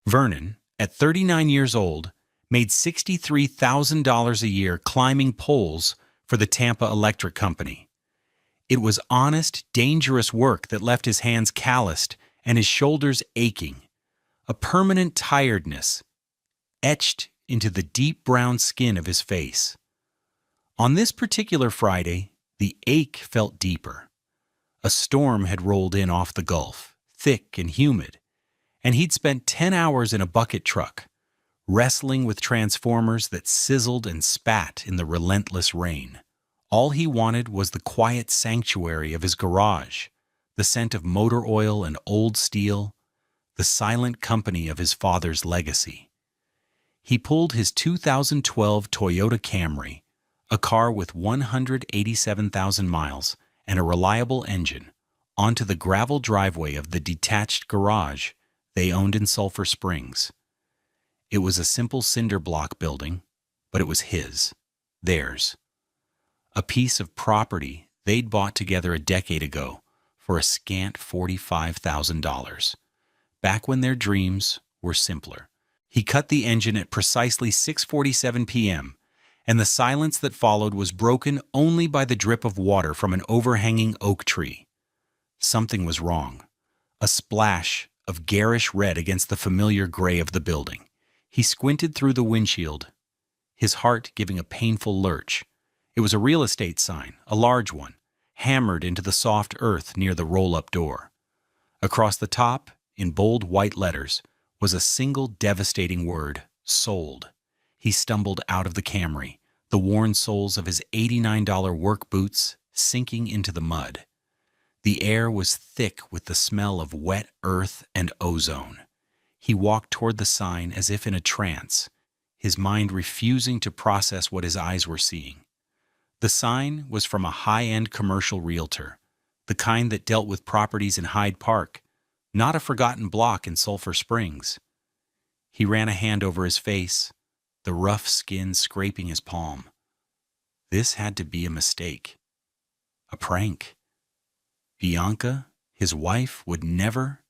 Vernon, at 39 years old, made $63,000 a year climbing poles for the Tampa Electric Company. It was honest, dangerous work that left his hands calloused and his shoulders aching, a permanent tiredness etched into the deep brown skin of his face. On this particular Friday, the ache felt deeper. A storm had rolled in off the Gulf, thick and humid, and he'd spent 10 hours in a bucket truck, wrestling with transformers that sizzled and spat in the relentless rain. All he wanted was the quiet sanctuary of his garage, the scent of motor oil and old steel, the silent company of his father's legacy. He pulled his 2012 Toyota Camry, a car with 187,000 miles and a reliable engine, onto the gravel driveway of the detached garage they owned in Sulphur Springs. It was a simple cinder block building, but it was his, theirs. A piece of property they'd bought together a decade ago for a scant $45,000, back when their dreams were simpler. He cut the engine at precisely 6:47 p.m., and the silence that followed was broken only by the drip of water from an overhanging oak tree. Something was wrong. A splash of garish red against the familiar gray of the building. He squinted through the windshield, his heart giving a painful lurch. It was a real estate sign, a large one, hammered into the soft earth near the roll-up door. Across the top, in bold white letters, was a single devastating word, sold. He stumbled out of the Camry, the worn soles of his $89 work boots sinking into the mud. The air was thick with the smell of wet earth and ozone. He walked toward the sign as if in a trance, his mind refusing to process what his eyes were seeing. The sign was from a high-end commercial realtor, the kind that dealt with properties in Hyde Park, not a forgotten block in Sulphur Springs. He ran a hand over his face, the rough skin scraping his palm. This had to be a mistake. A prank. Bianca, his wife, would never.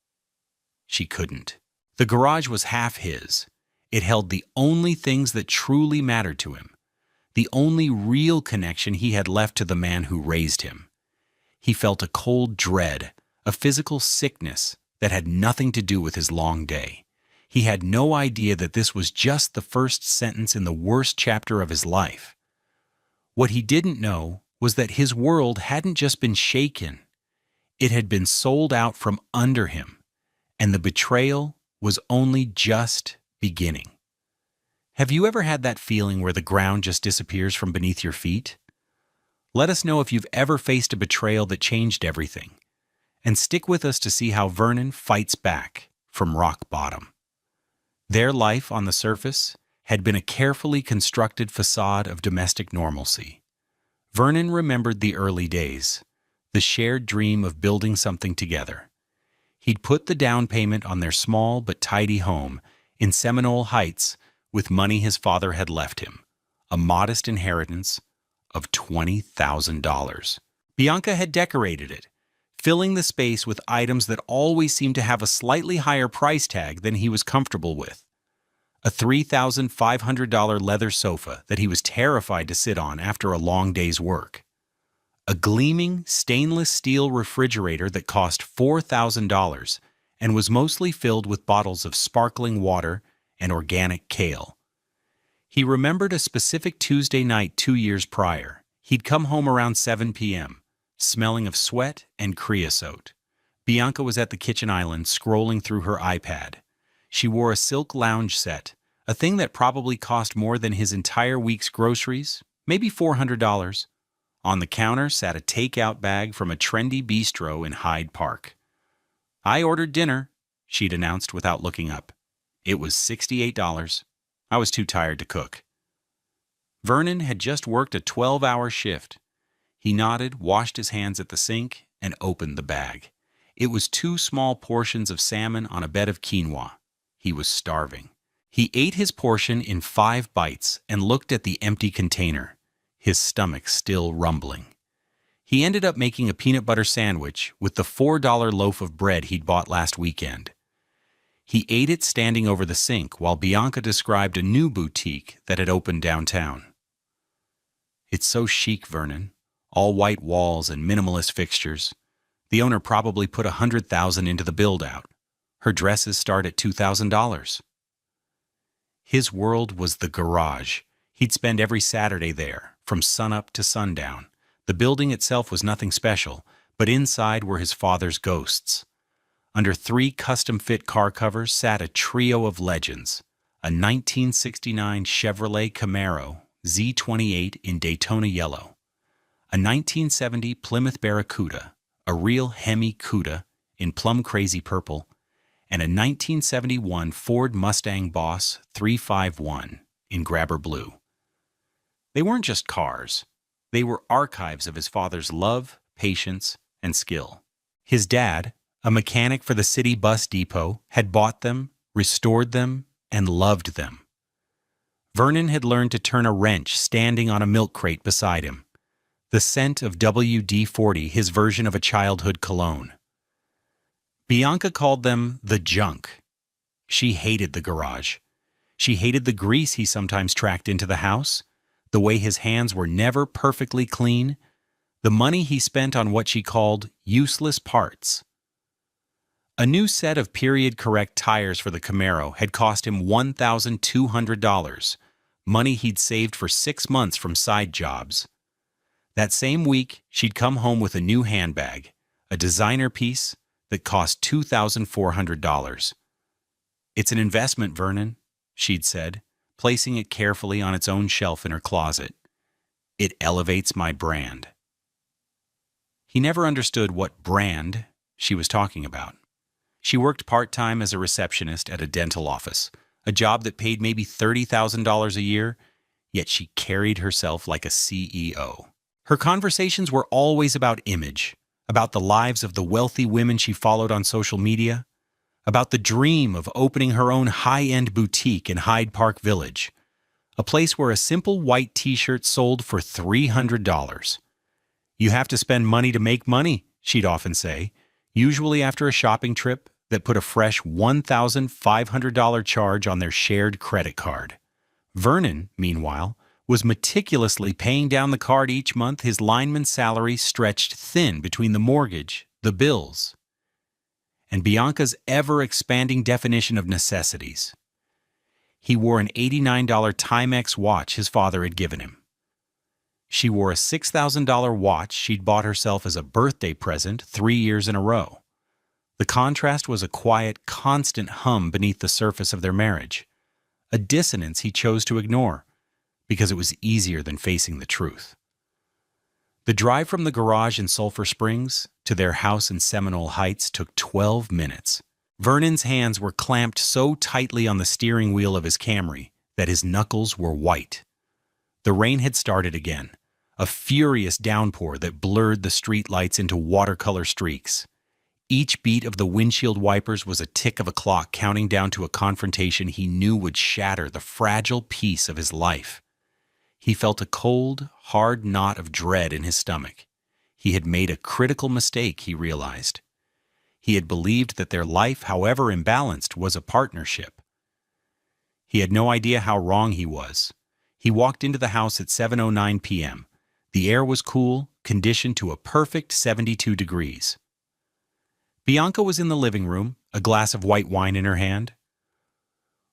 She couldn't. The garage was half his. It held the only things that truly mattered to him, the only real connection he had left to the man who raised him. He felt a cold dread, a physical sickness that had nothing to do with his long day. He had no idea that this was just the first sentence in the worst chapter of his life. What he didn't know was that his world hadn't just been shaken. It had been sold out from under him, and the betrayal was only just beginning. Have you ever had that feeling where the ground just disappears from beneath your feet? Let us know if you've ever faced a betrayal that changed everything. And stick with us to see how Vernon fights back from rock bottom. Their life on the surface had been a carefully constructed facade of domestic normalcy. Vernon remembered the early days, the shared dream of building something together. He'd put the down payment on their small but tidy home in Seminole Heights with money his father had left him, a modest inheritance of $20,000. Bianca had decorated it, filling the space with items that always seemed to have a slightly higher price tag than he was comfortable with. A $3,500 leather sofa that he was terrified to sit on after a long day's work. A gleaming stainless steel refrigerator that cost $4,000 and was mostly filled with bottles of sparkling water and organic kale. He remembered a specific Tuesday night 2 years prior. He'd come home around 7 p.m., smelling of sweat and creosote. Bianca was at the kitchen island scrolling through her iPad. She wore a silk lounge set, a thing that probably cost more than his entire week's groceries, maybe $400. On the counter sat a takeout bag from a trendy bistro in Hyde Park. "I ordered dinner," she'd announced without looking up. It was $68. I was too tired to cook. Vernon had just worked a 12-hour shift. He nodded, washed his hands at the sink, and opened the bag. It was 2 small portions of salmon on a bed of quinoa. He was starving. He ate his portion in 5 bites and looked at the empty container, his stomach still rumbling. He ended up making a peanut butter sandwich with the $4 loaf of bread he'd bought last weekend. He ate it standing over the sink while Bianca described a new boutique that had opened downtown. "It's so chic, Vernon. All white walls and minimalist fixtures. The owner probably put $100,000 into the build-out. Her dresses start at $2,000. His world was the garage. He'd spend every Saturday there, from sunup to sundown. The building itself was nothing special, but inside were his father's ghosts. Under 3 custom-fit car covers sat a trio of legends: a 1969 Chevrolet Camaro Z28 in Daytona yellow, a 1970 Plymouth Barracuda, a real Hemi Cuda in plum crazy purple, and a 1971 Ford Mustang Boss 351 in grabber blue. They weren't just cars. They were archives of his father's love, patience, and skill. His dad, a mechanic for the city bus depot, had bought them, restored them, and loved them. Vernon had learned to turn a wrench standing on a milk crate beside him, the scent of WD-40, his version of a childhood cologne. Bianca called them the junk. She hated the garage. She hated the grease he sometimes tracked into the house, the way his hands were never perfectly clean, the money he spent on what she called useless parts. A new set of period-correct tires for the Camaro had cost him $1,200, money he'd saved for 6 months from side jobs. That same week, she'd come home with a new handbag, a designer piece that cost $2,400. "It's an investment, Vernon," she'd said, placing it carefully on its own shelf in her closet. "It elevates my brand." He never understood what brand she was talking about. She worked part-time as a receptionist at a dental office, a job that paid maybe $30,000 a year, yet she carried herself like a CEO. Her conversations were always about image, about the lives of the wealthy women she followed on social media, about the dream of opening her own high-end boutique in Hyde Park Village, a place where a simple white t-shirt sold for $300. "You have to spend money to make money," she'd often say, usually after a shopping trip that put a fresh $1,500 charge on their shared credit card. Vernon, meanwhile, was meticulously paying down the card each month, his lineman's salary stretched thin between the mortgage, the bills, and Bianca's ever-expanding definition of necessities. He wore an $89 Timex watch his father had given him. She wore a $6,000 watch she'd bought herself as a birthday present 3 years in a row. The contrast was a quiet, constant hum beneath the surface of their marriage, a dissonance he chose to ignore, because it was easier than facing the truth. The drive from the garage in Sulphur Springs to their house in Seminole Heights took 12 minutes. Vernon's hands were clamped so tightly on the steering wheel of his Camry that his knuckles were white. The rain had started again, a furious downpour that blurred the streetlights into watercolor streaks. Each beat of the windshield wipers was a tick of a clock counting down to a confrontation he knew would shatter the fragile peace of his life. He felt a cold, hard knot of dread in his stomach. He had made a critical mistake, he realized. He had believed that their life, however imbalanced, was a partnership. He had no idea how wrong he was. He walked into the house at 7:09 p.m. The air was cool, conditioned to a perfect 72 degrees. Bianca was in the living room, a glass of white wine in her hand,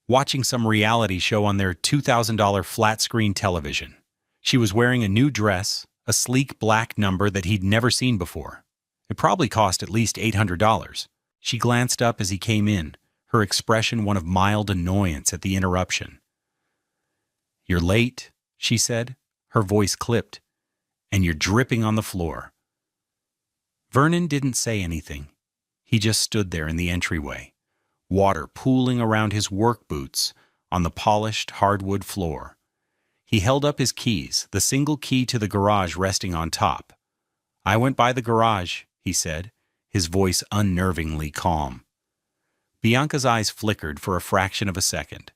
watching some reality show on their $2,000 flat-screen television. She was wearing a new dress, a sleek black number that he'd never seen before. It probably cost at least $800. She glanced up as he came in, her expression one of mild annoyance at the interruption. "You're late," she said, her voice clipped, "and you're dripping on the floor." Vernon didn't say anything. He just stood there in the entryway, water pooling around his work boots on the polished hardwood floor. He held up his keys, the single key to the garage resting on top. "I went by the garage," he said, his voice unnervingly calm. Bianca's eyes flickered for a fraction of a second,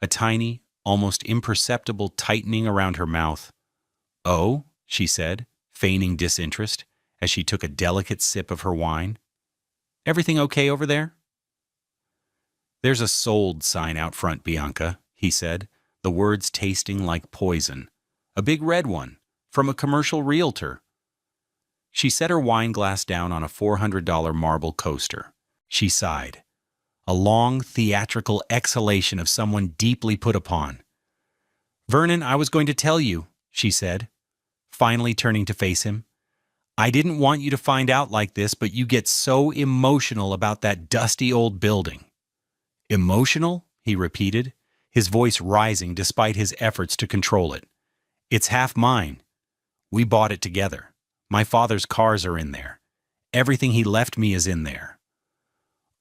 a tiny, almost imperceptible tightening around her mouth. "Oh," she said, feigning disinterest as she took a delicate sip of her wine. "Everything okay over there?" There's a sold sign out front, Bianca, he said, the words tasting like poison. A big red one, from a commercial realtor. She set her wine glass down on a $400 marble coaster. She sighed, a long, theatrical exhalation of someone deeply put upon. Vernon, I was going to tell you, she said, finally turning to face him. I didn't want you to find out like this, but you get so emotional about that dusty old building. Emotional? He repeated, his voice rising despite his efforts to control it. It's half mine. We bought it together. My father's cars are in there. Everything he left me is in there.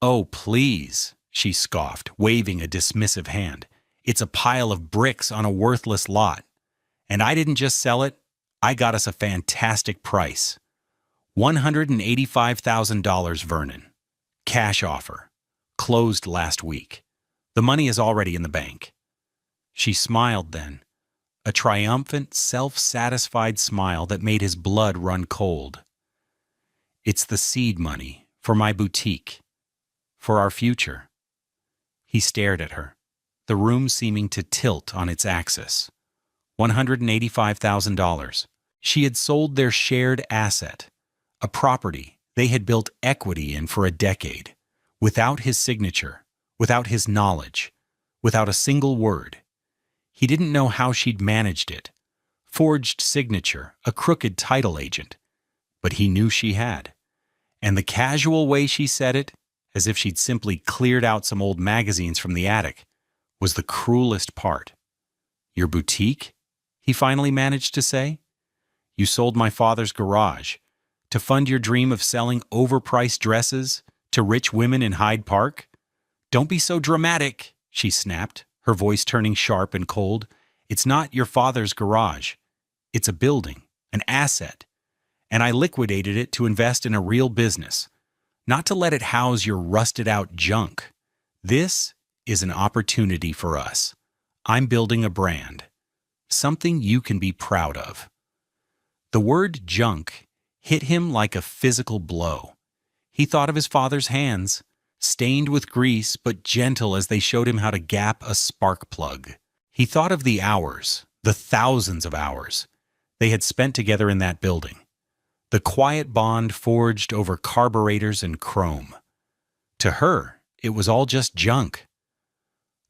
Oh, please, she scoffed, waving a dismissive hand. It's a pile of bricks on a worthless lot. And I didn't just sell it, I got us a fantastic price. $185,000, Vernon. Cash offer. Closed last week. The money is already in the bank. She smiled then, a triumphant, self-satisfied smile that made his blood run cold. It's the seed money for my boutique, for our future. He stared at her, the room seeming to tilt on its axis. $185,000. She had sold their shared asset, a property they had built equity in for a decade, without his signature, without his knowledge, without a single word. He didn't know how she'd managed it. Forged signature, a crooked title agent. But he knew she had. And the casual way she said it, as if she'd simply cleared out some old magazines from the attic, was the cruelest part. Your boutique? He finally managed to say. You sold my father's garage to fund your dream of selling overpriced dresses to rich women in Hyde Park? Don't be so dramatic, she snapped, her voice turning sharp and cold. It's not your father's garage. It's a building, an asset. And I liquidated it to invest in a real business, not to let it house your rusted-out junk. This is an opportunity for us. I'm building a brand, something you can be proud of. The word junk hit him like a physical blow. He thought of his father's hands, stained with grease but gentle as they showed him how to gap a spark plug. He thought of the hours, the thousands of hours, they had spent together in that building. The quiet bond forged over carburetors and chrome. To her, it was all just junk.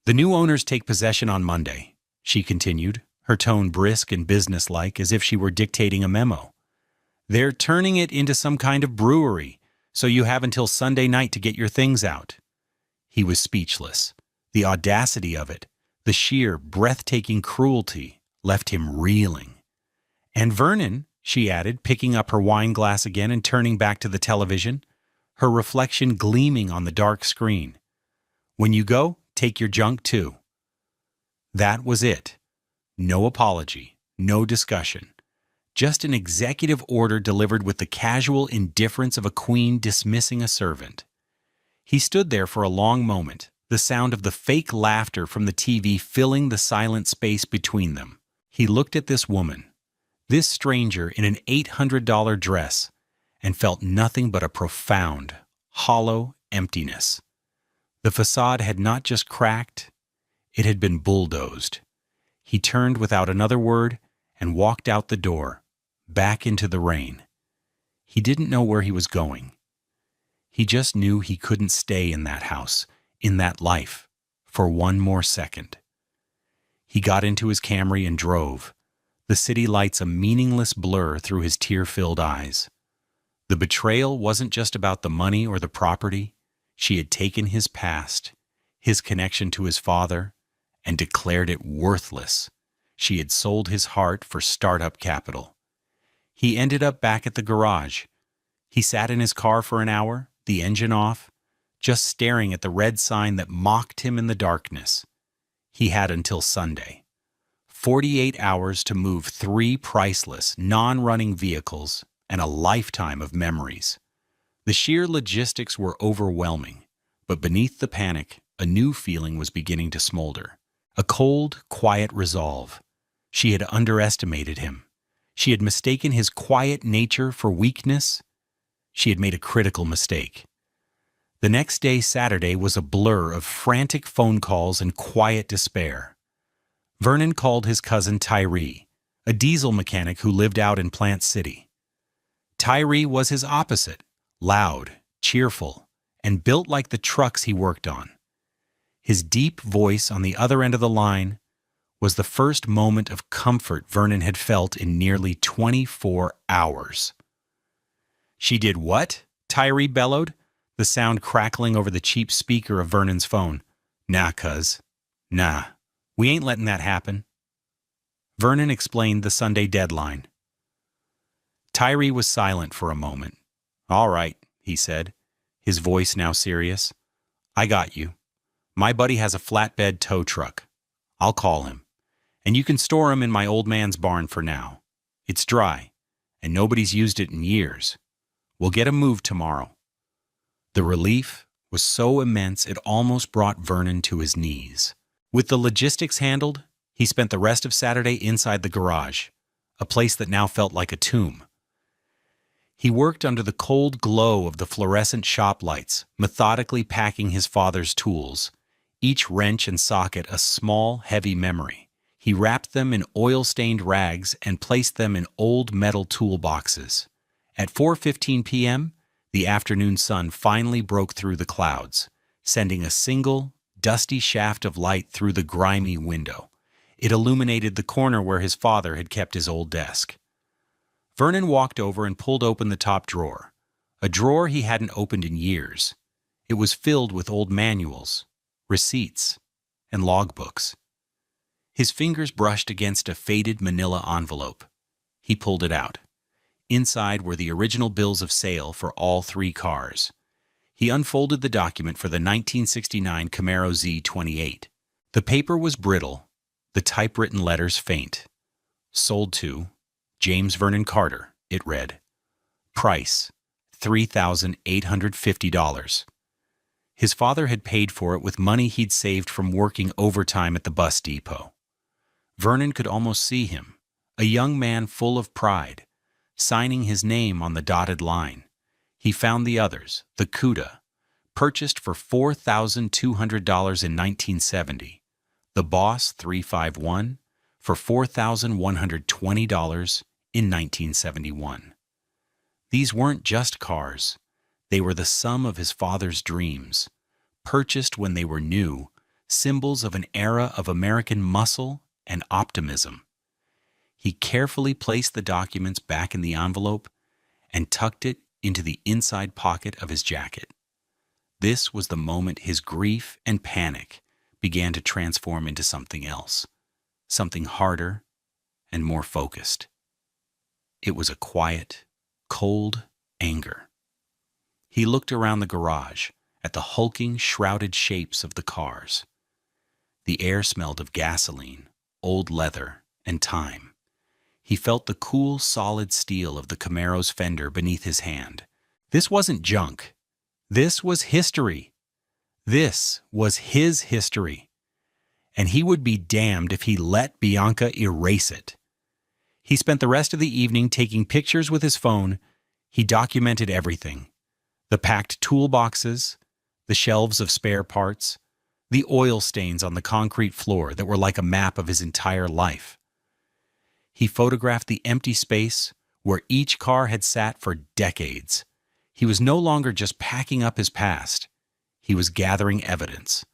The new owners take possession on Monday, she continued, her tone brisk and businesslike as if she were dictating a memo. They're turning it into some kind of brewery, so you have until Sunday night to get your things out. He was speechless. The audacity of it, the sheer, breathtaking cruelty, left him reeling. And Vernon, she added, picking up her wine glass again and turning back to the television, her reflection gleaming on the dark screen. When you go, take your junk too. That was it. No apology, no discussion. Just an executive order delivered with the casual indifference of a queen dismissing a servant. He stood there for a long moment, the sound of the fake laughter from the TV filling the silent space between them. He looked at this woman, this stranger in an $800 dress, and felt nothing but a profound, hollow emptiness. The facade had not just cracked, it had been bulldozed. He turned without another word and walked out the door, back into the rain. He didn't know where he was going. He just knew he couldn't stay in that house, in that life, for one more second. He got into his Camry and drove, the city lights a meaningless blur through his tear-filled eyes. The betrayal wasn't just about the money or the property. She had taken his past, his connection to his father, and declared it worthless. She had sold his heart for startup capital. He ended up back at the garage. He sat in his car for an hour, the engine off, just staring at the red sign that mocked him in the darkness. He had until Sunday. 48 hours to move 3 priceless, non-running vehicles and a lifetime of memories. The sheer logistics were overwhelming, but beneath the panic, a new feeling was beginning to smolder. A cold, quiet resolve. She had underestimated him. She had mistaken his quiet nature for weakness. She had made a critical mistake. The next day, Saturday, was a blur of frantic phone calls and quiet despair. Vernon called his cousin Tyree, a diesel mechanic who lived out in Plant City. Tyree was his opposite, loud, cheerful, and built like the trucks he worked on. His deep voice on the other end of the line was the first moment of comfort Vernon had felt in nearly 24 hours. "She did what?" Tyree bellowed, the sound crackling over the cheap speaker of Vernon's phone. "Nah, cuz. Nah, we ain't letting that happen." Vernon explained the Sunday deadline. Tyree was silent for a moment. "All right," he said, his voice now serious. "I got you. My buddy has a flatbed tow truck. I'll call him. And you can store him in my old man's barn for now. It's dry, and nobody's used it in years. We'll get him moved tomorrow." The relief was so immense it almost brought Vernon to his knees. With the logistics handled, he spent the rest of Saturday inside the garage, a place that now felt like a tomb. He worked under the cold glow of the fluorescent shop lights, methodically packing his father's tools, each wrench and socket a small, heavy memory. He wrapped them in oil-stained rags and placed them in old metal toolboxes. At 4:15 p.m., the afternoon sun finally broke through the clouds, sending a single, dusty shaft of light through the grimy window. It illuminated the corner where his father had kept his old desk. Vernon walked over and pulled open the top drawer, a drawer he hadn't opened in years. It was filled with old manuals, receipts, and logbooks. His fingers brushed against a faded manila envelope. He pulled it out. Inside were the original bills of sale for all 3 cars. He unfolded the document for the 1969 Camaro Z28. The paper was brittle, the typewritten letters faint. "Sold to James Vernon Carter," it read. "Price, $3,850. His father had paid for it with money he'd saved from working overtime at the bus depot. Vernon could almost see him, a young man full of pride, signing his name on the dotted line. He found the others, the Cuda, purchased for $4,200 in 1970, the Boss 351 for $4,120 in 1971. These weren't just cars. They were the sum of his father's dreams, purchased when they were new, symbols of an era of American muscle and optimism. He carefully placed the documents back in the envelope and tucked it into the inside pocket of his jacket. This was the moment his grief and panic began to transform into something else, something harder and more focused. It was a quiet, cold anger. He looked around the garage at the hulking, shrouded shapes of the cars. The air smelled of gasoline, old leather, and time. He felt the cool, solid steel of the Camaro's fender beneath his hand. This wasn't junk. This was history. This was his history. And he would be damned if he let Bianca erase it. He spent the rest of the evening taking pictures with his phone. He documented everything. The packed toolboxes, the shelves of spare parts, the oil stains on the concrete floor that were like a map of his entire life. He photographed the empty space where each car had sat for decades. He was no longer just packing up his past. He was gathering evidence.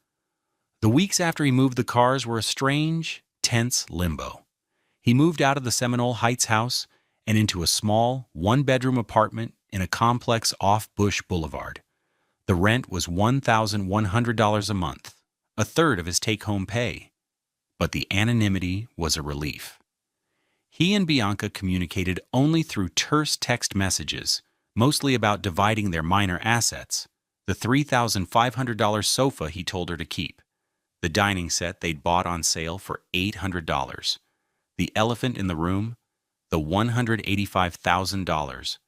The weeks after he moved the cars were a strange, tense limbo. He moved out of the Seminole Heights house and into a small, one-bedroom apartment in a complex off Bush Boulevard. The rent was $1,100 a month, a third of his take-home pay. But the anonymity was a relief. He and Bianca communicated only through terse text messages, mostly about dividing their minor assets, the $3,500 sofa he told her to keep, the dining set they'd bought on sale for $800, the elephant in the room, the $185,000,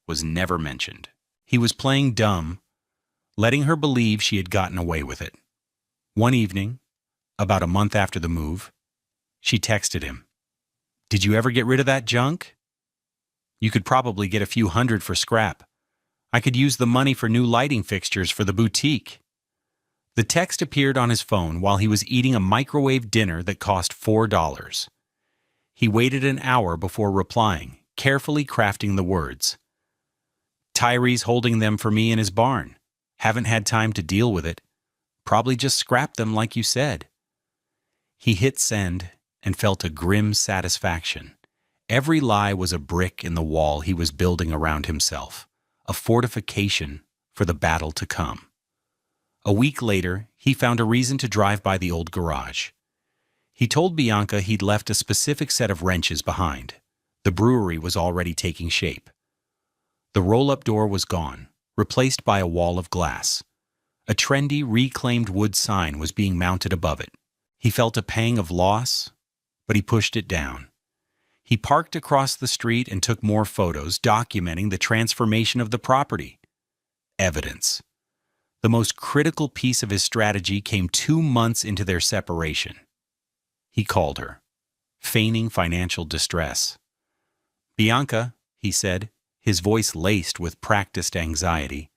was never mentioned. He was playing dumb, letting her believe she had gotten away with it. One evening, about a month after the move, she texted him, "Did you ever get rid of that junk? You could probably get a few hundred for scrap. I could use the money for new lighting fixtures for the boutique." The text appeared on his phone while he was eating a microwave dinner that cost $4. He waited an hour before replying, carefully crafting the words. "Tyree's holding them for me in his barn. Haven't had time to deal with it. Probably just scrapped them like you said." He hit send and felt a grim satisfaction. Every lie was a brick in the wall he was building around himself, a fortification for the battle to come. A week later, he found a reason to drive by the old garage. He told Bianca he'd left a specific set of wrenches behind. The brewery was already taking shape. The roll-up door was gone, replaced by a wall of glass. A trendy, reclaimed wood sign was being mounted above it. He felt a pang of loss, but he pushed it down. He parked across the street and took more photos, documenting the transformation of the property. Evidence. The most critical piece of his strategy came 2 months into their separation. He called her, feigning financial distress. "Bianca," he said, his voice laced with practiced anxiety,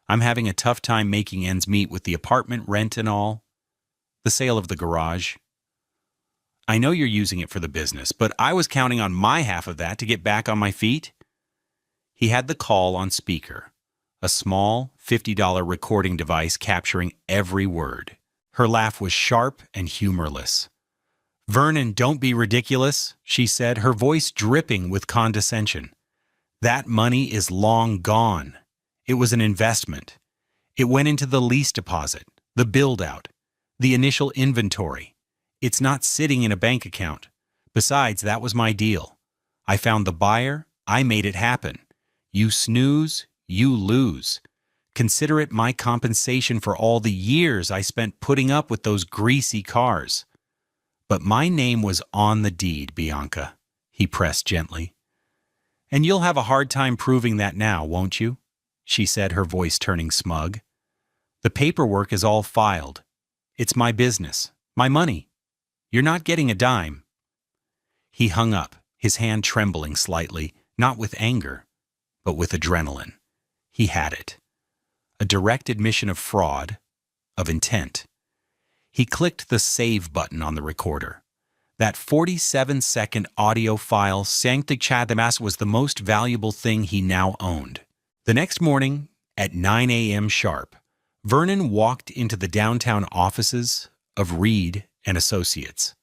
"I'm having a tough time making ends meet with the apartment rent and all. The sale of the garage. I know you're using it for the business, but I was counting on my half of that to get back on my feet." He had the call on speaker, a small $50 recording device capturing every word. Her laugh was sharp and humorless. "Vernon, don't be ridiculous," she said, her voice dripping with condescension. "That money is long gone. It was an investment. It went into the lease deposit, the build-out, the initial inventory. It's not sitting in a bank account. Besides, that was my deal. I found the buyer, I made it happen. You snooze, you lose. Consider it my compensation for all the years I spent putting up with those greasy cars." "But my name was on the deed, Bianca," he pressed gently. "And you'll have a hard time proving that now, won't you?" she said, her voice turning smug. "The paperwork is all filed. It's my business, my money. You're not getting a dime." He hung up, his hand trembling slightly, not with anger, but with adrenaline. He had it. A direct admission of fraud, of intent. He clicked the save button on the recorder. That 47-second audio file Sanctichadamas was the most valuable thing he now owned. The next morning, at 9 a.m. sharp, Vernon walked into the downtown offices of Reed and Associates.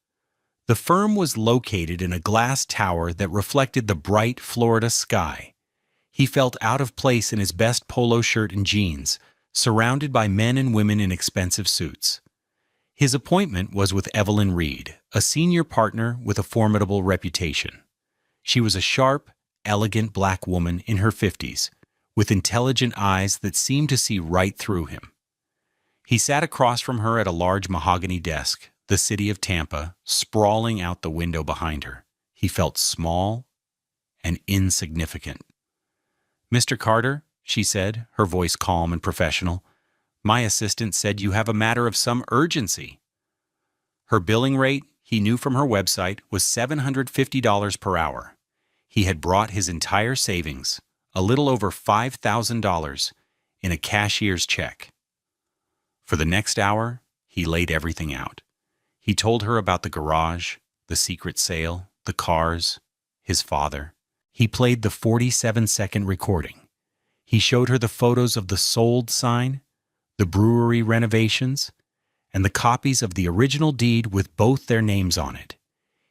The firm was located in a glass tower that reflected the bright Florida sky. He felt out of place in his best polo shirt and jeans, surrounded by men and women in expensive suits. His appointment was with Evelyn Reed, a senior partner with a formidable reputation. She was a sharp, elegant black woman in her 50s, with intelligent eyes that seemed to see right through him. He sat across from her at a large mahogany desk, the city of Tampa sprawling out the window behind her. He felt small and insignificant. "Mr. Carter," she said, her voice calm and professional, "my assistant said you have a matter of some urgency." Her billing rate, he knew from her website, was $750 per hour. He had brought his entire savings, a little over $5,000, in a cashier's check. For the next hour, he laid everything out. He told her about the garage, the secret sale, the cars, his father. He played the 47-second recording. He showed her the photos of the sold sign, the brewery renovations, and the copies of the original deed with both their names on it.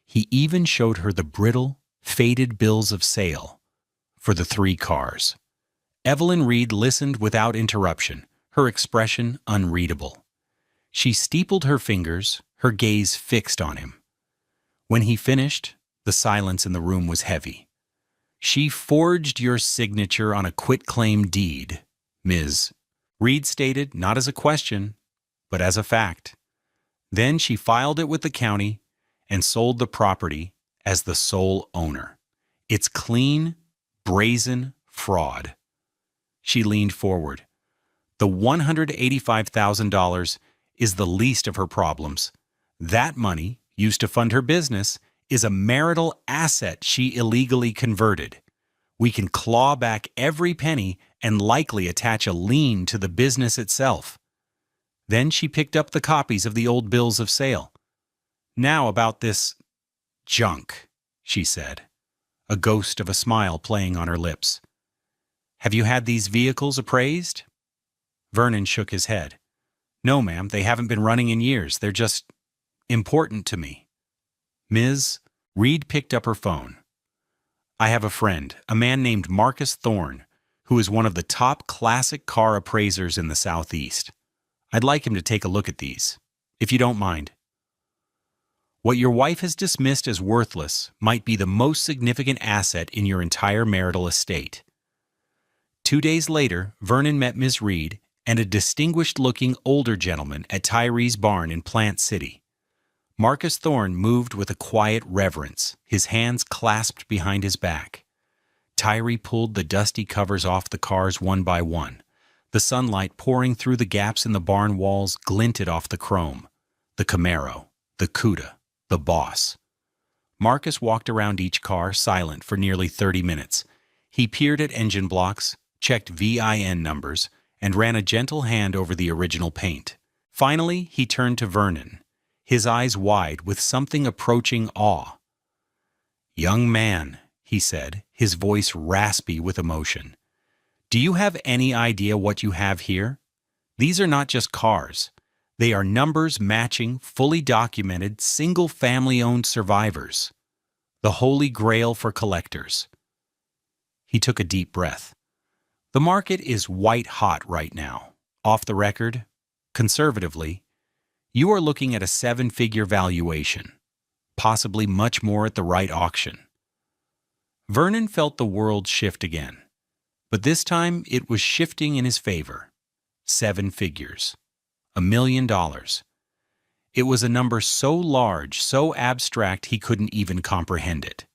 He even showed her the brittle, faded bills of sale for the 3 cars. Evelyn Reed listened without interruption, her expression unreadable. She steepled her fingers, her gaze fixed on him. When he finished, the silence in the room was heavy. "She forged your signature on a quitclaim deed, Ms." Reed stated, not as a question, but as a fact. Then she filed it with the county and sold the property as the sole owner. It's clean, brazen fraud. She leaned forward. The $185,000 is the least of her problems. That money, used to fund her business, is a marital asset she illegally converted. We can claw back every penny and likely attach a lien to the business itself. Then she picked up the copies of the old bills of sale. "Now about this junk," she said, a ghost of a smile playing on her lips. "Have you had these vehicles appraised?" Vernon shook his head. "No, ma'am, they haven't been running in years. They're just important to me." "Ms." Reed picked up her phone. "I have a friend, a man named Marcus Thorne, who is one of the top classic car appraisers in the Southeast. I'd like him to take a look at these, if you don't mind. What your wife has dismissed as worthless might be the most significant asset in your entire marital estate." 2 days later, Vernon met Ms. Reed and a distinguished-looking older gentleman at Tyree's barn in Plant City. Marcus Thorne moved with a quiet reverence, his hands clasped behind his back. Tyree pulled the dusty covers off the cars one by one. The sunlight pouring through the gaps in the barn walls glinted off the chrome. The Camaro, the Cuda, the Boss. Marcus walked around each car, silent, for nearly 30 minutes. He peered at engine blocks, checked VIN numbers, and ran a gentle hand over the original paint. Finally, he turned to Vernon, his eyes wide with something approaching awe. "Young man," he said, his voice raspy with emotion, "do you have any idea what you have here? These are not just cars. They are numbers-matching, fully documented, single-family-owned survivors. The holy grail for collectors." He took a deep breath. "The market is white-hot right now. Off the record, conservatively, you are looking at a 7-figure valuation, possibly much more at the right auction." Vernon felt the world shift again, but this time it was shifting in his favor. 7 figures. $1 million. It was a number so large, so abstract he couldn't even comprehend it.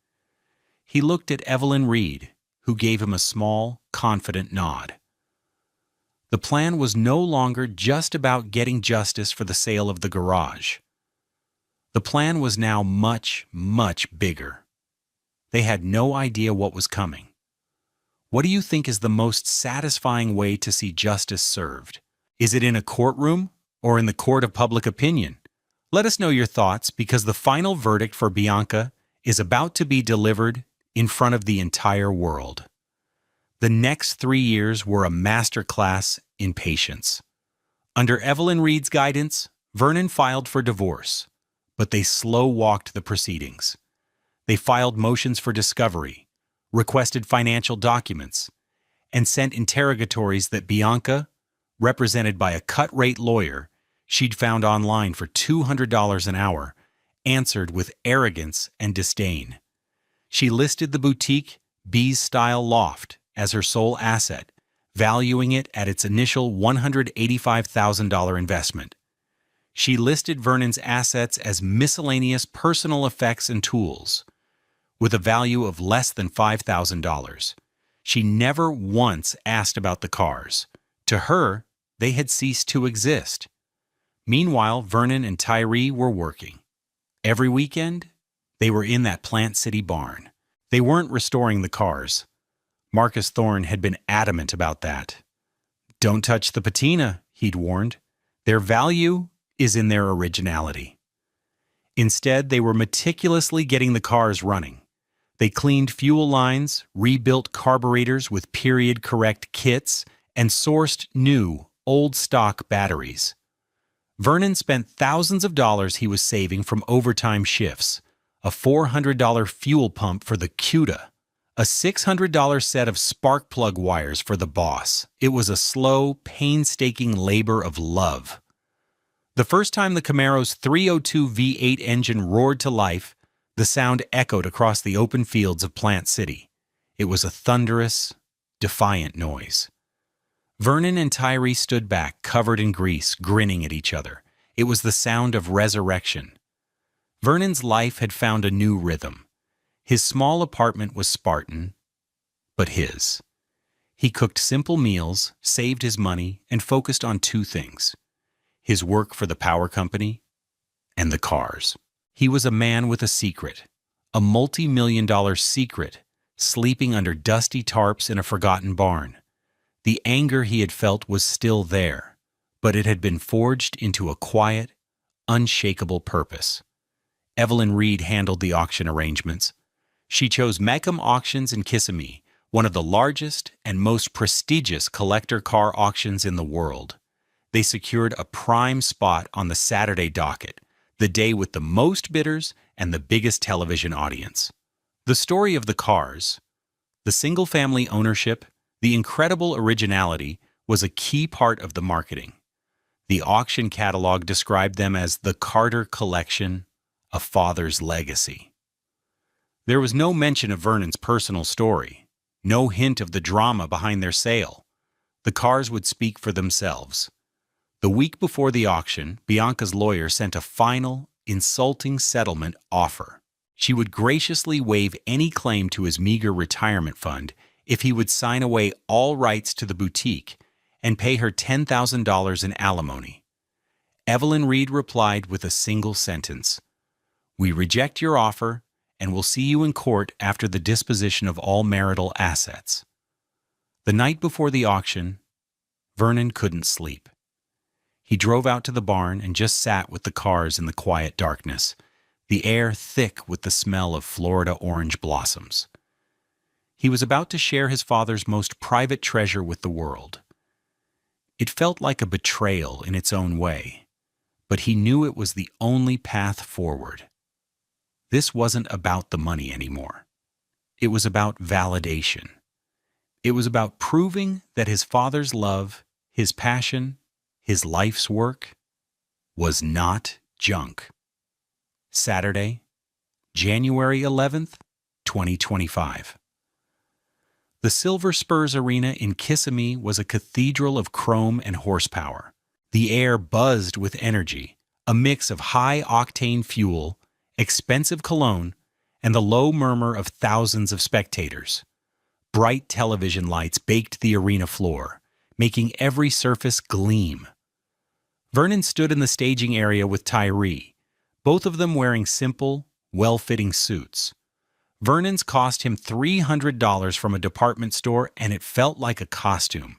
He looked at Evelyn Reed, who gave him a small, confident nod. The plan was no longer just about getting justice for the sale of the garage. The plan was now much, much bigger. They had no idea what was coming. What do you think is the most satisfying way to see justice served? Is it in a courtroom or in the court of public opinion? Let us know your thoughts, because the final verdict for Bianca is about to be delivered in front of the entire world. The next 3 years were a masterclass in patience. Under Evelyn Reed's guidance, Vernon filed for divorce, but they slow-walked the proceedings. They filed motions for discovery, requested financial documents, and sent interrogatories that Bianca, represented by a cut-rate lawyer she'd found online for $200 an hour, answered with arrogance and disdain. She listed the boutique Bees-style loft as her sole asset, valuing it at its initial $185,000 investment. She listed Vernon's assets as miscellaneous personal effects and tools, with a value of less than $5,000. She never once asked about the cars. To her, they had ceased to exist. Meanwhile, Vernon and Tyree were working. Every weekend, they were in that Plant City barn. They weren't restoring the cars. Marcus Thorne had been adamant about that. "Don't touch the patina," he'd warned. "Their value is in their originality." Instead, they were meticulously getting the cars running. They cleaned fuel lines, rebuilt carburetors with period-correct kits, and sourced new, old-stock batteries. Vernon spent thousands of dollars he was saving from overtime shifts, a $400 fuel pump for the Cuda, a $600 set of spark plug wires for the Boss. It was a slow, painstaking labor of love. The first time the Camaro's 302 V8 engine roared to life, the sound echoed across the open fields of Plant City. It was a thunderous, defiant noise. Vernon and Tyree stood back, covered in grease, grinning at each other. It was the sound of resurrection. Vernon's life had found a new rhythm. His small apartment was Spartan, but his. He cooked simple meals, saved his money, and focused on 2 things: his work for the power company and the cars. He was a man with a secret, a multi-million-dollar secret, sleeping under dusty tarps in a forgotten barn. The anger he had felt was still there, but it had been forged into a quiet, unshakable purpose. Evelyn Reed handled the auction arrangements. She chose Meckham Auctions in Kissimmee, one of the largest and most prestigious collector car auctions in the world. They secured a prime spot on the Saturday docket, the day with the most bidders and the biggest television audience. The story of the cars, the single-family ownership, the incredible originality was a key part of the marketing. The auction catalog described them as the Carter Collection, a father's legacy. There was no mention of Vernon's personal story, no hint of the drama behind their sale. The cars would speak for themselves. The week before the auction, Bianca's lawyer sent a final, insulting settlement offer. She would graciously waive any claim to his meager retirement fund if he would sign away all rights to the boutique and pay her $10,000 in alimony. Evelyn Reed replied with a single sentence: "We reject your offer and will see you in court after the disposition of all marital assets." The night before the auction, Vernon couldn't sleep. He drove out to the barn and just sat with the cars in the quiet darkness, the air thick with the smell of Florida orange blossoms. He was about to share his father's most private treasure with the world. It felt like a betrayal in its own way, but he knew it was the only path forward. This wasn't about the money anymore. It was about validation. It was about proving that his father's love, his passion, his life's work was not junk. Saturday, January 11th, 2025. The Silver Spurs Arena in Kissimmee was a cathedral of chrome and horsepower. The air buzzed with energy, a mix of high-octane fuel, expensive cologne, and the low murmur of thousands of spectators. Bright television lights baked the arena floor, making every surface gleam. Vernon stood in the staging area with Tyree, both of them wearing simple, well-fitting suits. Vernon's cost him $300 from a department store, and it felt like a costume.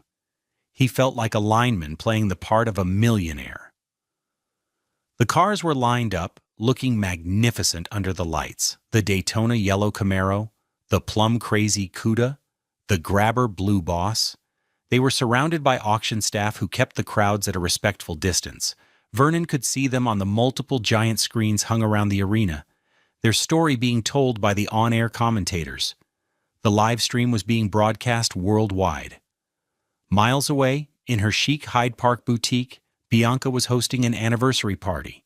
He felt like a lineman playing the part of a millionaire. The cars were lined up, looking magnificent under the lights: the Daytona Yellow Camaro, the Plum Crazy Cuda, the Grabber Blue Boss. They were surrounded by auction staff who kept the crowds at a respectful distance. Vernon could see them on the multiple giant screens hung around the arena, their story being told by the on-air commentators. The live stream was being broadcast worldwide. Miles away, in her chic Hyde Park boutique, Bianca was hosting an anniversary party.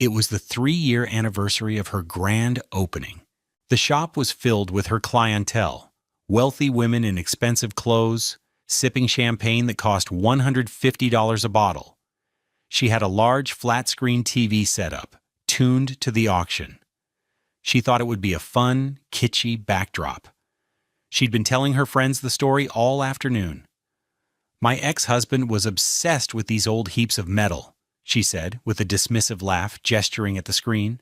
It was the 3-year anniversary of her grand opening. The shop was filled with her clientele, wealthy women in expensive clothes, sipping champagne that cost $150 a bottle. She had a large flat-screen TV set up, tuned to the auction. She thought it would be a fun, kitschy backdrop. She'd been telling her friends the story all afternoon. "My ex-husband was obsessed with these old heaps of metal," she said, with a dismissive laugh, gesturing at the screen.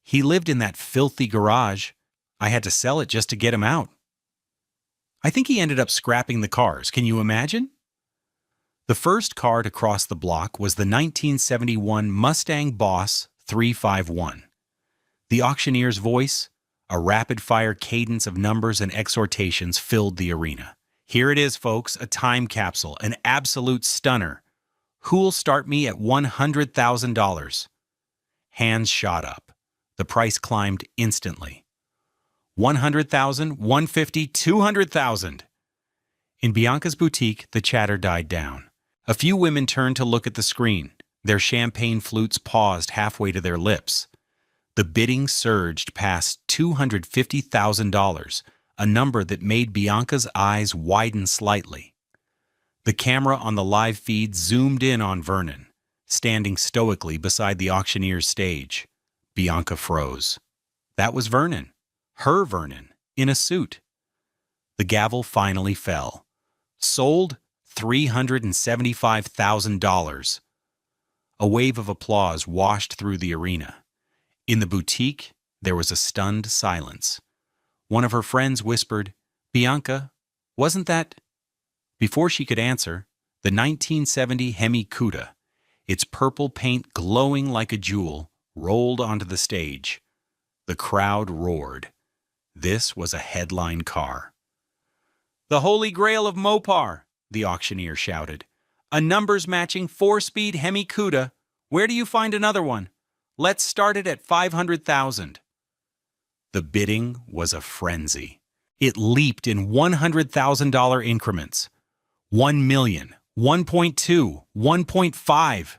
"He lived in that filthy garage. I had to sell it just to get him out. I think he ended up scrapping the cars. Can you imagine?" The first car to cross the block was the 1971 Mustang Boss 351. The auctioneer's voice, a rapid-fire cadence of numbers and exhortations, filled the arena. "Here it is, folks, a time capsule, an absolute stunner. Who'll start me at $100,000? Hands shot up. The price climbed instantly. 100,000, 150, 200,000. In Bianca's boutique, the chatter died down. A few women turned to look at the screen, their champagne flutes paused halfway to their lips. The bidding surged past $250,000, a number that made Bianca's eyes widen slightly. The camera on the live feed zoomed in on Vernon, standing stoically beside the auctioneer's stage. Bianca froze. That was Vernon, her Vernon, in a suit. The gavel finally fell. Sold $375,000. A wave of applause washed through the arena. In the boutique, there was a stunned silence. One of her friends whispered, "Bianca, wasn't that..." Before she could answer, the 1970 Hemi Cuda, its purple paint glowing like a jewel, rolled onto the stage. The crowd roared. This was a headline car. "The Holy Grail of Mopar," the auctioneer shouted. "A numbers-matching 4-speed Hemi Cuda. Where do you find another one? Let's start it at 500,000. The bidding was a frenzy. It leaped in $100,000 increments. 1 million, 1.2, 1.5.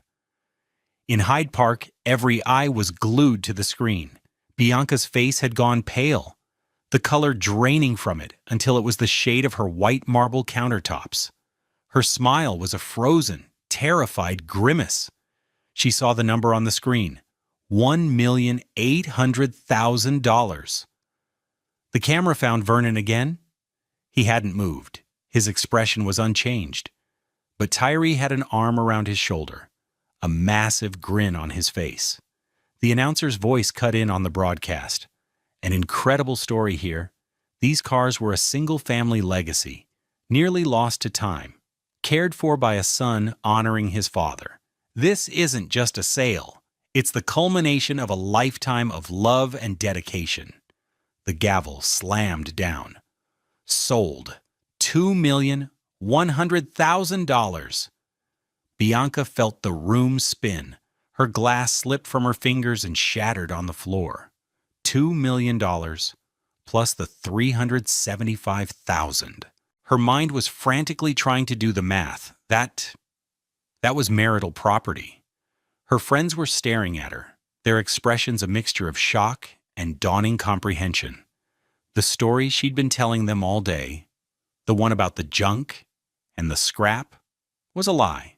In Hyde Park, every eye was glued to the screen. Bianca's face had gone pale, the color draining from it until it was the shade of her white marble countertops. Her smile was a frozen, terrified grimace. She saw the number on the screen, $1,800,000. The camera found Vernon again. He hadn't moved. His expression was unchanged. But Tyree had an arm around his shoulder, a massive grin on his face. The announcer's voice cut in on the broadcast. An incredible story here. These cars were a single-family legacy, nearly lost to time, cared for by a son honoring his father. This isn't just a sale. It's the culmination of a lifetime of love and dedication. The gavel slammed down. Sold. $2,100,000. Bianca felt the room spin. Her glass slipped from her fingers and shattered on the floor. $2 million plus the $375,000. Her mind was frantically trying to do the math. That was marital property. Her friends were staring at her, their expressions a mixture of shock and dawning comprehension. The story she'd been telling them all day, the one about the junk and the scrap, was a lie.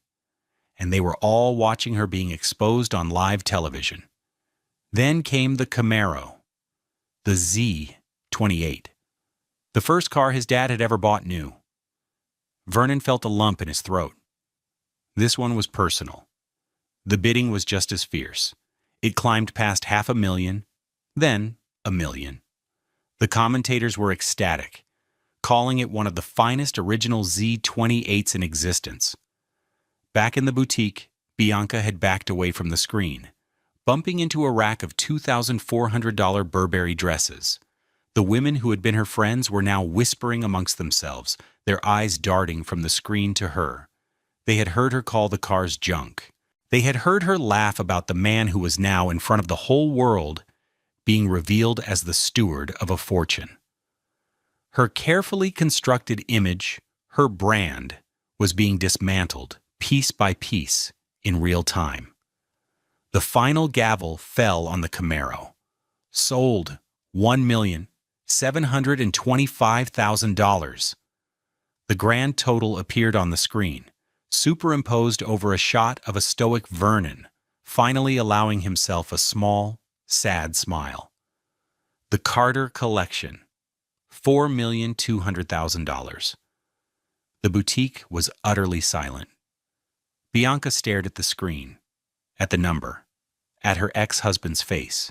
And they were all watching her being exposed on live television. Then came the Camaro, the Z28, the first car his dad had ever bought new. Vernon felt a lump in his throat. This one was personal. The bidding was just as fierce. It climbed past $500,000, then $1 million. The commentators were ecstatic, calling it one of the finest original Z28s in existence. Back in the boutique, Bianca had backed away from the screen, bumping into a rack of $2,400 Burberry dresses. The women who had been her friends were now whispering amongst themselves, their eyes darting from the screen to her. They had heard her call the cars junk. They had heard her laugh about the man who was now in front of the whole world being revealed as the steward of a fortune. Her carefully constructed image, her brand, was being dismantled piece by piece in real time. The final gavel fell on the Camaro. Sold $1,725,000. The grand total appeared on the screen, superimposed over a shot of a stoic Vernon, finally allowing himself a small, sad smile. The Carter Collection, $4,200,000. The boutique was utterly silent. Bianca stared at the screen, at the number, at her ex-husband's face.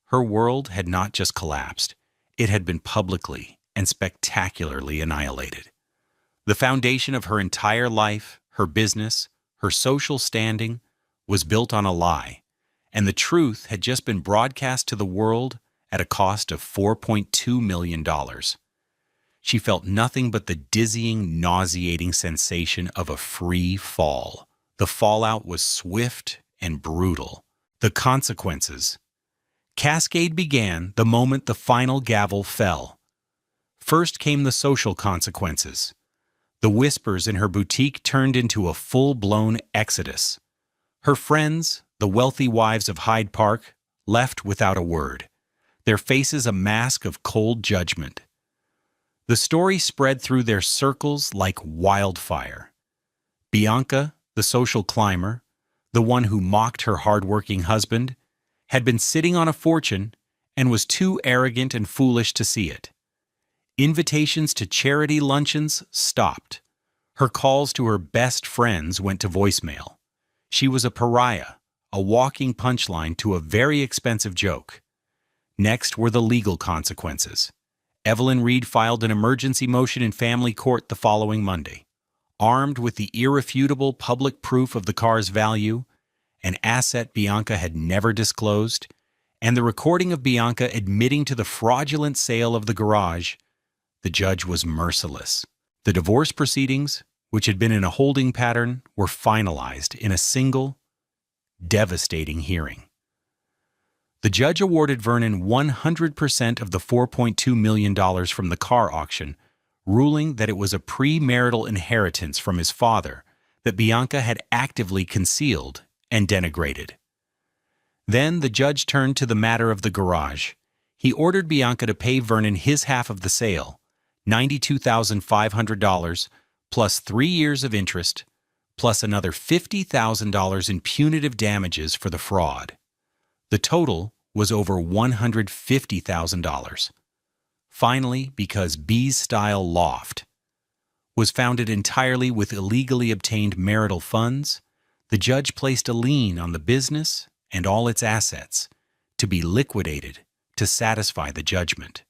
Her world had not just collapsed, it had been publicly and spectacularly annihilated. The foundation of her entire life, her business, her social standing, was built on a lie, and the truth had just been broadcast to the world at a cost of $4.2 million. She felt nothing but the dizzying, nauseating sensation of a free fall. The fallout was swift and brutal. The consequences. Cascade began the moment the final gavel fell. First came the social consequences. The whispers in her boutique turned into a full-blown exodus. Her friends, the wealthy wives of Hyde Park, left without a word, their faces a mask of cold judgment. The story spread through their circles like wildfire. Bianca, the social climber, the one who mocked her hard-working husband, had been sitting on a fortune and was too arrogant and foolish to see it. Invitations to charity luncheons stopped. Her calls to her best friends went to voicemail. She was a pariah, a walking punchline to a very expensive joke. Next were the legal consequences. Evelyn Reed filed an emergency motion in family court the following Monday. armed with the irrefutable public proof of the car's value, an asset Bianca had never disclosed, and the recording of Bianca admitting to the fraudulent sale of the garage, the judge was merciless. The divorce proceedings, which had been in a holding pattern, were finalized in a single, devastating hearing. The judge awarded Vernon 100% of the $4.2 million from the car auction, ruling that it was a premarital inheritance from his father that Bianca had actively concealed and denigrated. Then the judge turned to the matter of the garage. He ordered Bianca to pay Vernon his half of the sale, $92,500, plus 3 years of interest, plus another $50,000 in punitive damages for the fraud. The total was over $150,000. Finally, because B's Style Loft was founded entirely with illegally obtained marital funds, the judge placed a lien on the business and all its assets to be liquidated to satisfy the judgment.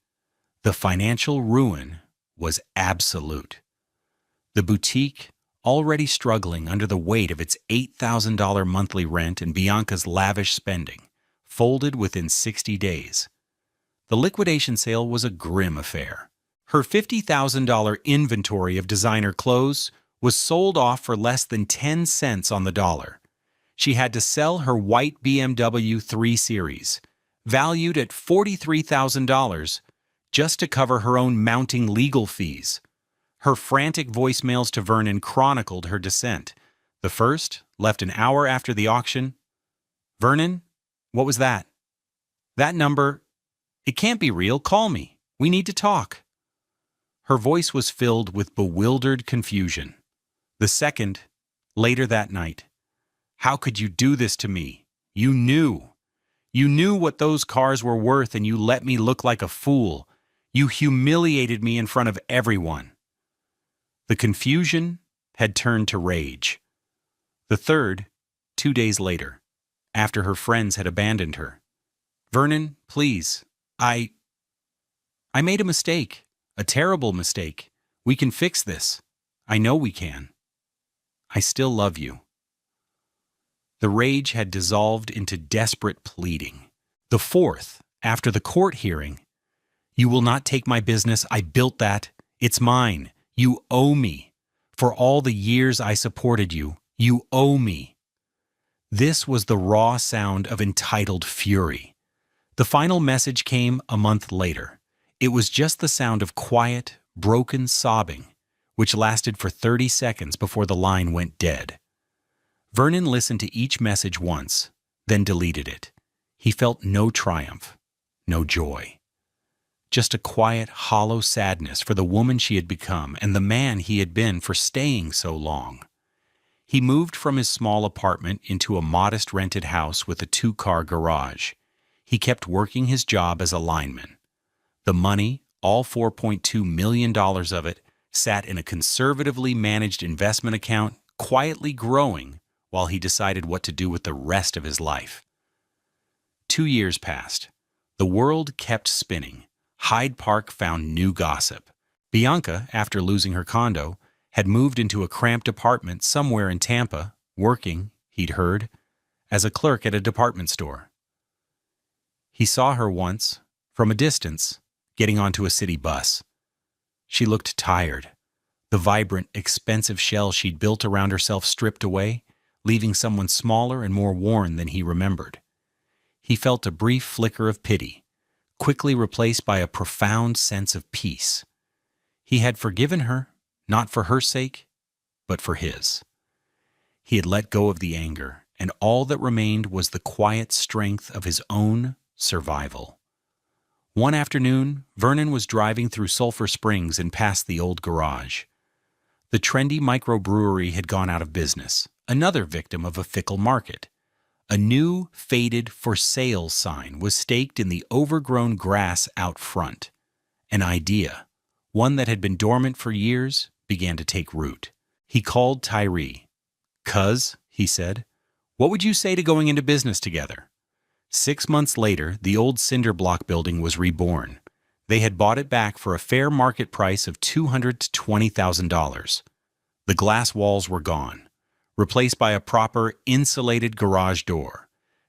The financial ruin was absolute. The boutique, already struggling under the weight of its $8,000 monthly rent and Bianca's lavish spending, folded within 60 days. The liquidation sale was a grim affair. Her $50,000 inventory of designer clothes was sold off for less than 10 cents on the dollar. She had to sell her white BMW 3 Series, valued at $43,000, just to cover her own mounting legal fees. Her frantic voicemails to Vernon chronicled her descent. The first, left an hour after the auction. "Vernon, what was that? That number, it can't be real. Call me. We need to talk." Her voice was filled with bewildered confusion. The second, later that night. "How could you do this to me? You knew. You knew what those cars were worth and you let me look like a fool. You humiliated me in front of everyone." The confusion had turned to rage. The third, 2 days later, after her friends had abandoned her. "Vernon, please, I made a mistake, a terrible mistake. We can fix this. I know we can. I still love you." The rage had dissolved into desperate pleading. The fourth, after the court hearing. "You will not take my business. I built that. It's mine. You owe me. For all the years I supported you, you owe me." This was the raw sound of entitled fury. The final message came a month later. It was just the sound of quiet, broken sobbing, which lasted for 30 seconds before the line went dead. Vernon listened to each message once, then deleted it. He felt no triumph, no joy. Just a quiet, hollow sadness for the woman she had become and the man he had been for staying so long. He moved from his small apartment into a modest rented house with a 2-car garage. He kept working his job as a lineman. The money, all $4.2 million of it, sat in a conservatively managed investment account, quietly growing while he decided what to do with the rest of his life. 2 years passed. The world kept spinning. Hyde Park found new gossip. Bianca, after losing her condo, had moved into a cramped apartment somewhere in Tampa, working, he'd heard, as a clerk at a department store. He saw her once, from a distance, getting onto a city bus. She looked tired. The vibrant, expensive shell she'd built around herself stripped away, leaving someone smaller and more worn than he remembered. He felt a brief flicker of pity, quickly replaced by a profound sense of peace. He had forgiven her, not for her sake, but for his. He had let go of the anger, and all that remained was the quiet strength of his own survival. One afternoon, Vernon was driving through Sulphur Springs and past the old garage. The trendy microbrewery had gone out of business, another victim of a fickle market. A new, faded "for sale" sign was staked in the overgrown grass out front. An idea, one that had been dormant for years, began to take root. He called Tyree. "Cuz," he said, "what would you say to going into business together?" 6 months later, the old cinder block building was reborn. They had bought it back for a fair market price of $220,000. The glass walls were gone, replaced by a proper insulated garage door.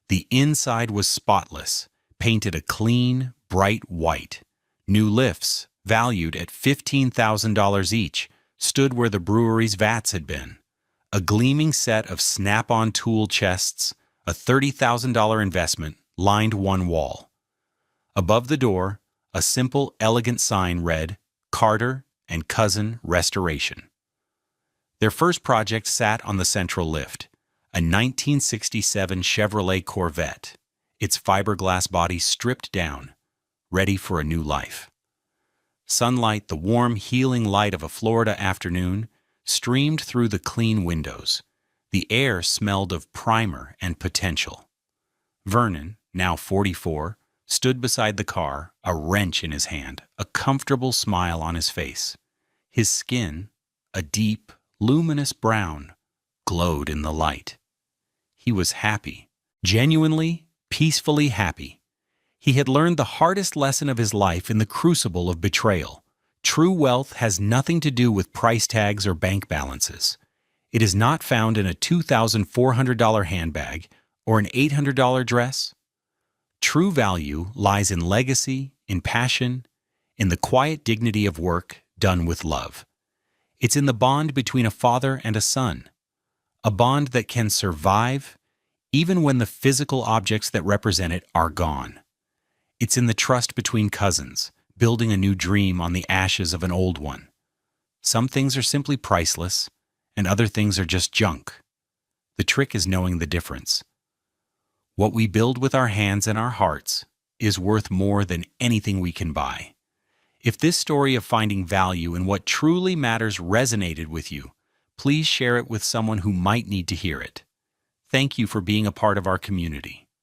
The inside was spotless, painted a clean, bright white. New lifts, valued at $15,000 each, stood where the brewery's vats had been. A gleaming set of snap-on tool chests, a $30,000 investment, lined one wall. Above the door, a simple, elegant sign read, Carter and Cousin Restoration. Their first project sat on the central lift, a 1967 Chevrolet Corvette, its fiberglass body stripped down, ready for a new life. Sunlight, the warm, healing light of a Florida afternoon, streamed through the clean windows. The air smelled of primer and potential. Vernon, now 44, stood beside the car, a wrench in his hand, a comfortable smile on his face. His skin, a deep, luminous brown, glowed in the light. He was happy, genuinely, peacefully happy. He had learned the hardest lesson of his life in the crucible of betrayal. True wealth has nothing to do with price tags or bank balances. It is not found in a $2,400 handbag or an $800 dress. True value lies in legacy, in passion, in the quiet dignity of work done with love. It's in the bond between a father and a son, a bond that can survive even when the physical objects that represent it are gone. It's in the trust between cousins, building a new dream on the ashes of an old one. Some things are simply priceless, and other things are just junk. The trick is knowing the difference. What we build with our hands and our hearts is worth more than anything we can buy. If this story of finding value in what truly matters resonated with you, please share it with someone who might need to hear it. Thank you for being a part of our community.